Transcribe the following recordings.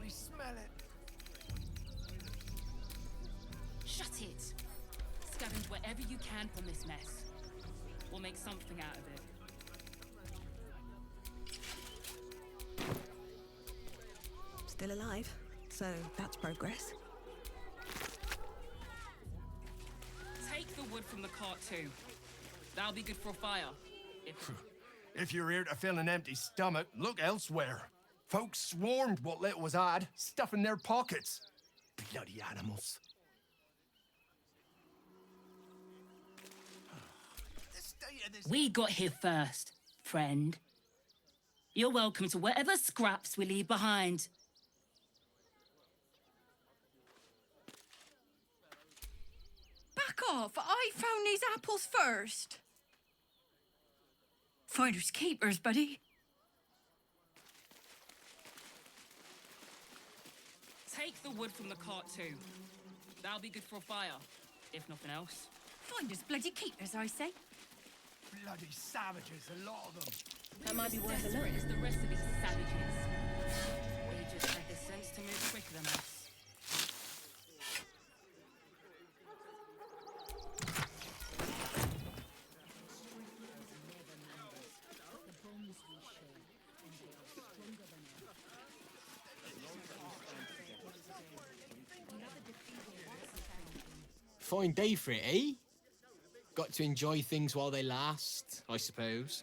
me smell it. Shut it! Scavenge wherever you can from this mess. We'll make something out of it. Still alive, so that's progress. Take the wood from the cart too. That'll be good for a fire. If you're here to fill an empty stomach, look elsewhere. Folks swarmed what little was odd, stuffing their pockets. Bloody animals. We got here first, friend. You're welcome to whatever scraps we leave behind. Back off! I found these apples first. Finders keepers, buddy. Take the wood from the cart too. That'll be good for a fire, if nothing else. Finders bloody keepers, I say. Bloody savages, a lot of them. That might be worth a look. As the rest of these savages. They just had the sense to move quicker than us. Fine day for it, eh? Got to enjoy things while they last, I suppose.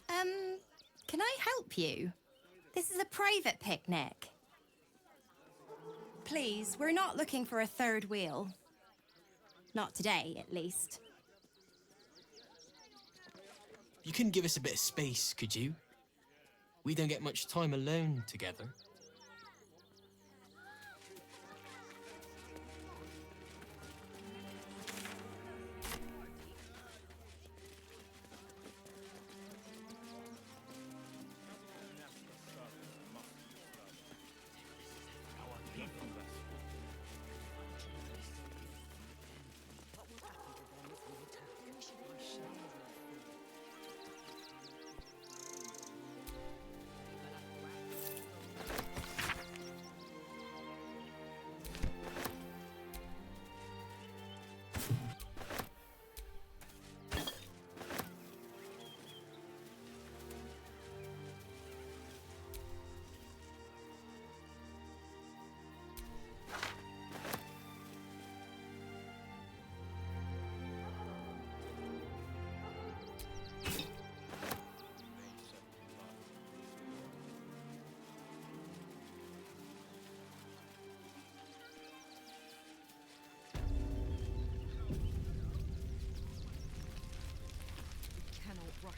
Can I help you? This is a private picnic. Please, we're not looking for a third wheel. Not today, at least. You couldn't give us a bit of space, could you? We don't get much time alone together.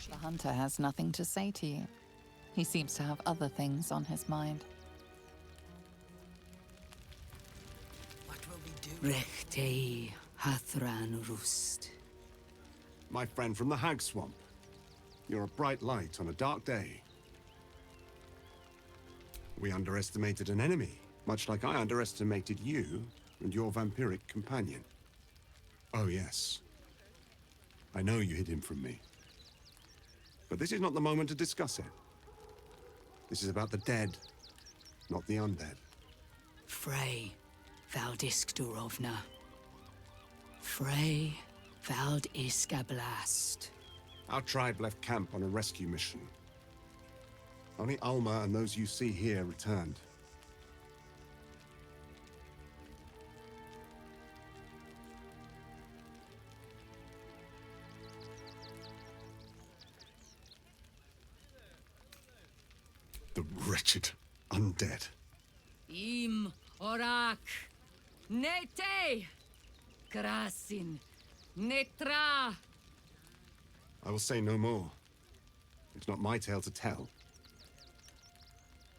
The hunter has nothing to say to you. He seems to have other things on his mind. What will we do? Rechtei Hathran Rust. My friend from the Hag Swamp. You're a bright light on a dark day. We underestimated an enemy, much like I underestimated you and your vampiric companion. Oh yes. I know you hid him from me. But this is not the moment to discuss it. This is about the dead, not the undead. Frey Valdiskdurovna. Frey Valdiskablast. Our tribe left camp on a rescue mission. Only Alma and those you see here returned. The wretched undead. Im Orak. Nete. Krasin. Netra. I will say no more. It's not my tale to tell.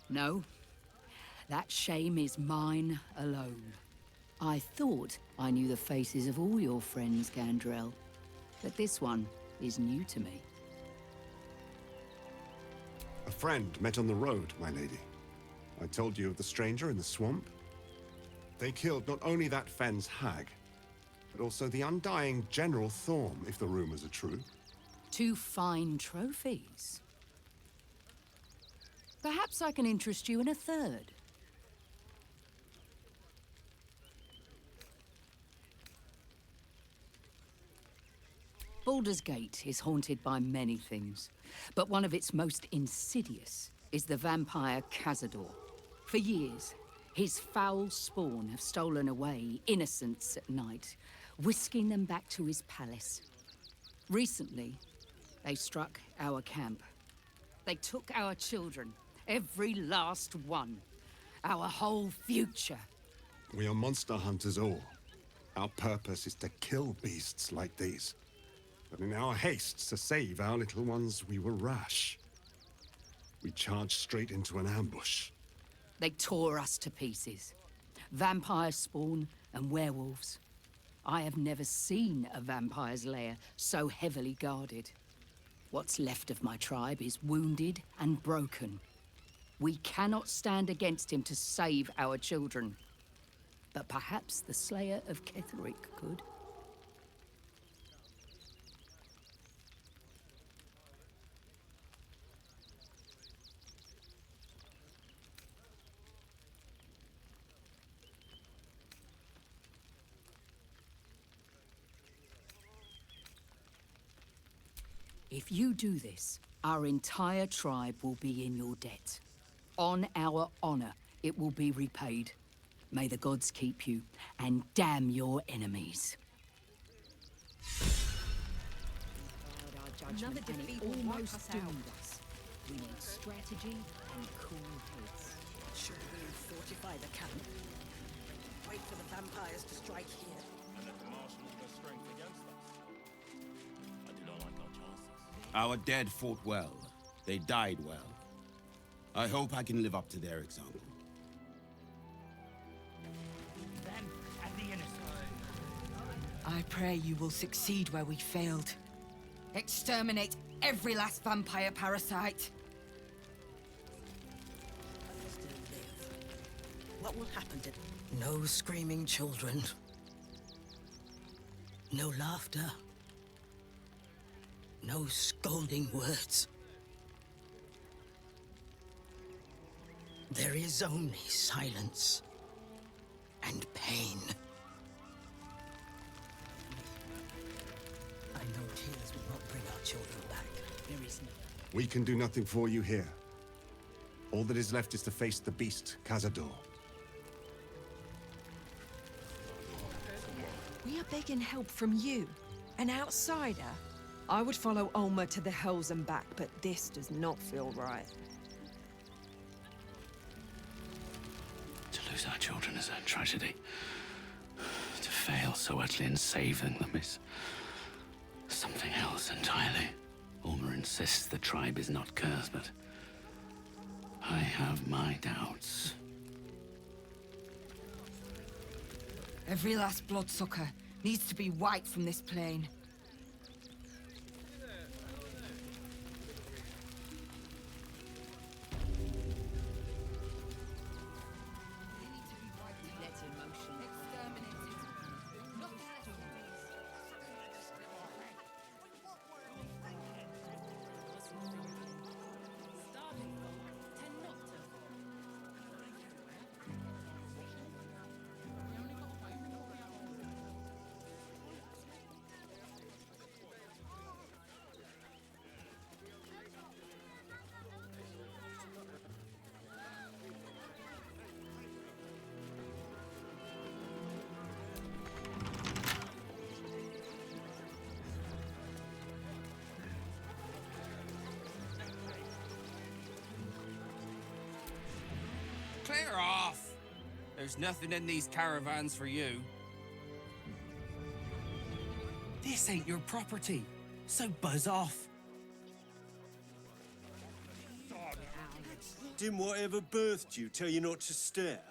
No. That shame is mine alone. I thought I knew the faces of all your friends, Gandrel. But this one is new to me. A friend met on the road, my lady. I told you of the stranger in the swamp. They killed not only that fen's hag, but also the undying General Thorm, if the rumors are true. 2 fine trophies. Perhaps I can interest you in a 3rd. Baldur's Gate is haunted by many things, but one of its most insidious is the vampire Cazador. For years, his foul spawn have stolen away innocents at night, whisking them back to his palace. Recently, they struck our camp. They took our children, every last one, our whole future. We are monster hunters all. Our purpose is to kill beasts like these. But in our haste to save our little ones, we were rash. We charged straight into an ambush. They tore us to pieces. Vampire spawn and werewolves. I have never seen a vampire's lair so heavily guarded. What's left of my tribe is wounded and broken. We cannot stand against him to save our children. But perhaps the Slayer of Ketheric could. If you do this, our entire tribe will be in your debt. On our honor, it will be repaid. May the gods keep you, and damn your enemies. Another defeat will wipe us out. We need strategy and cool heads. Should we fortify the camp? Wait for the vampires to strike here. And let the marshals their strength against us. I do not like our chances. Our dead fought well. They died well. I hope I can live up to their example. Them and the innocent. I pray you will succeed where we failed. Exterminate every last vampire parasite. Still live. What will happen to... No screaming children. No laughter. No scolding words. There is only silence and pain. I know tears will not bring our children back. There is no. We can do nothing for you here. All that is left is to face the beast, Cazador. We are begging help from you, an outsider. I would follow Ulmer to the Hells and back, but this does not feel right. To lose our children is a tragedy. To fail so utterly in saving them is something else entirely. Ulmer insists the tribe is not cursed, but I have my doubts. Every last bloodsucker needs to be wiped from this plane. Clear off! There's nothing in these caravans for you. This ain't your property, so buzz off. Didn't whatever birthed you tell you not to stare?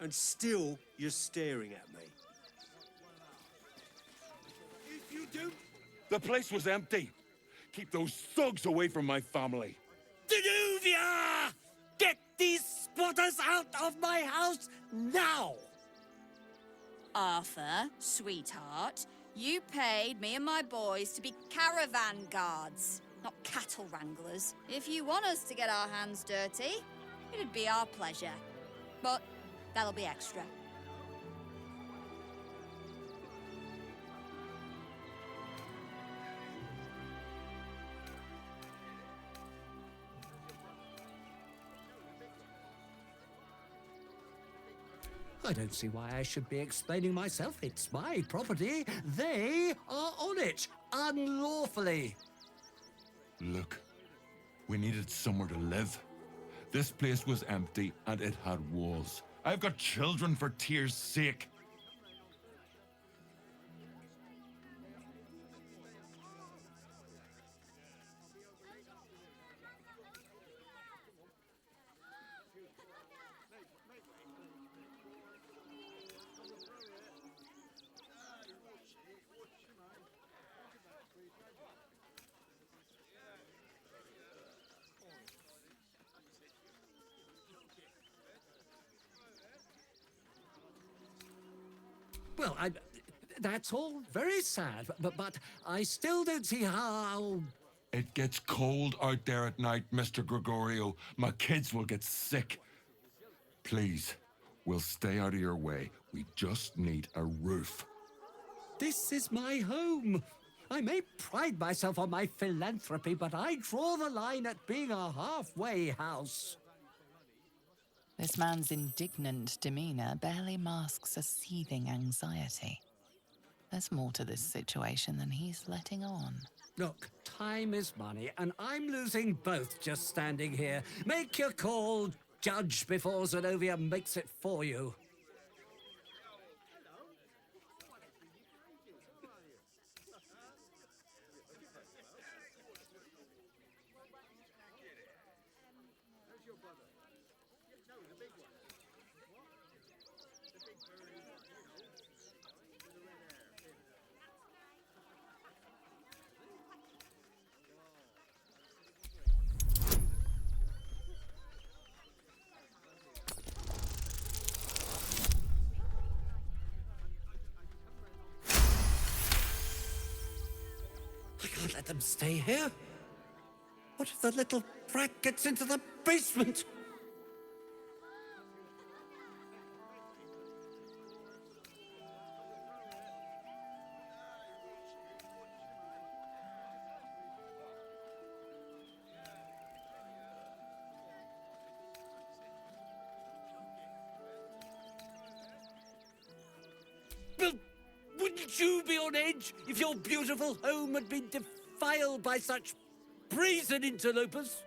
And still, you're staring at me. If you do... The place was empty. Keep those thugs away from my family. Danuvia! Get these spotters out of my house now! Arthur, sweetheart, You paid me and my boys to be caravan guards, not cattle wranglers. If you want us to get our hands dirty, it'd be our pleasure. But that'll be extra. I don't see why I should be explaining myself. It's my property. They are on it, unlawfully. Look, we needed somewhere to live. This place was empty and it had walls. I've got children for tears' sake. Well, that's all very sad, but I still don't see how... It gets cold out there at night, Mr. Gregorio. My kids will get sick. Please, we'll stay out of your way. We just need a roof. This is my home. I may pride myself on my philanthropy, but I draw the line at being a halfway house. This man's indignant demeanor barely masks a seething anxiety. There's more to this situation than he's letting on. Look, time is money, and I'm losing both just standing here. Make your call, judge, before Zenobia makes it for you. I can't let them stay here. What if the little brat gets into the basement? Well, wouldn't you be on edge if your beautiful home had been defiled by such brazen interlopers?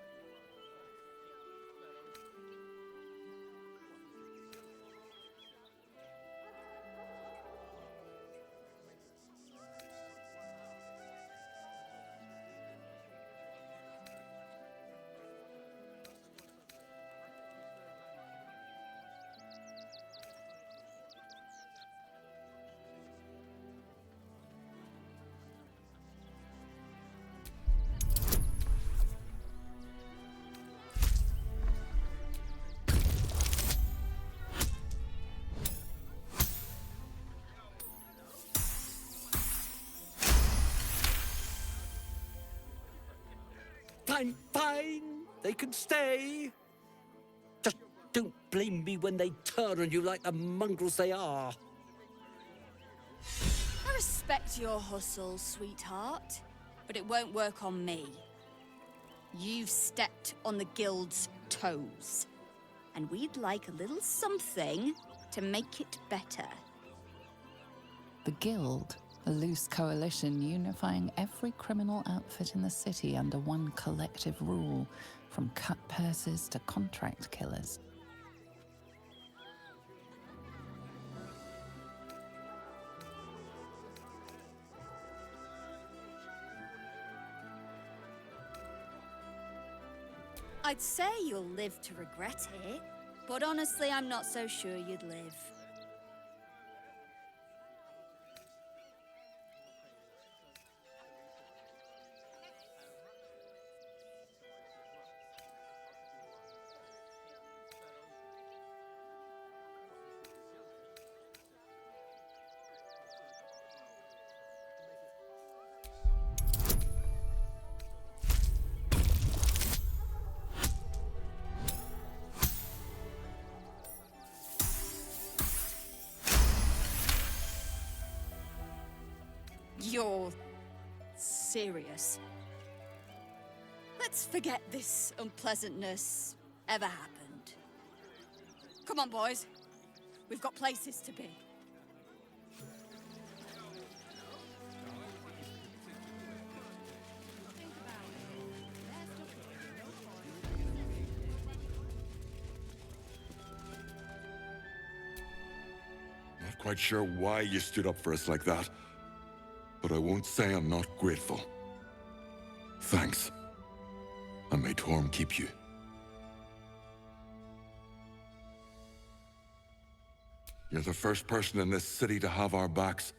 Fine, fine. They can stay. Just don't blame me when they turn on you like the mongrels they are. I respect your hustle, sweetheart, but it won't work on me. You've stepped on the guild's toes, and we'd like a little something to make it better. The Guild, a loose coalition unifying every criminal outfit in the city under one collective rule, from cut purses to contract killers. I'd say you'll live to regret it, but honestly, I'm not so sure you'd live. you're serious, let's forget this unpleasantness ever happened. Come on, boys. We've got places to be. Not quite sure why you stood up for us like that, but I won't say I'm not grateful. Thanks. And may Torm keep you. You're the first person in this city to have our backs.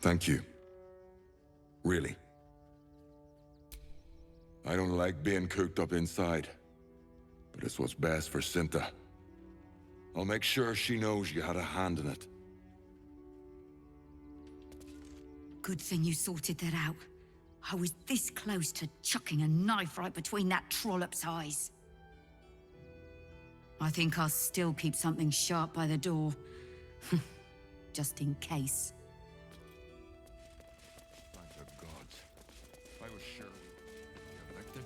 Thank you. Really. I don't like being cooped up inside, but it's what's best for Cinta. I'll make sure she knows you had a hand in it. Good thing you sorted that out. I was this close to chucking a knife right between that trollop's eyes. I think I'll still keep something sharp by the door. Just in case. Thank the gods. I was sure we would be elected.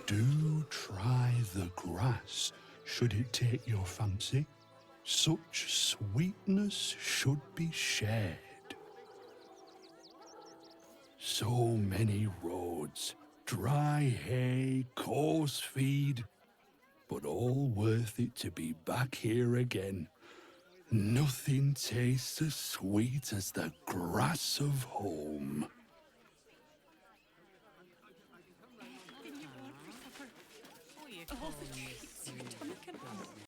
Do try the grass, should it take your fancy. Such sweetness should be shared. So many roads, dry hay, coarse feed, but all worth it to be back here again. Nothing tastes as sweet as the grass of home. All the treats your tummy can handle.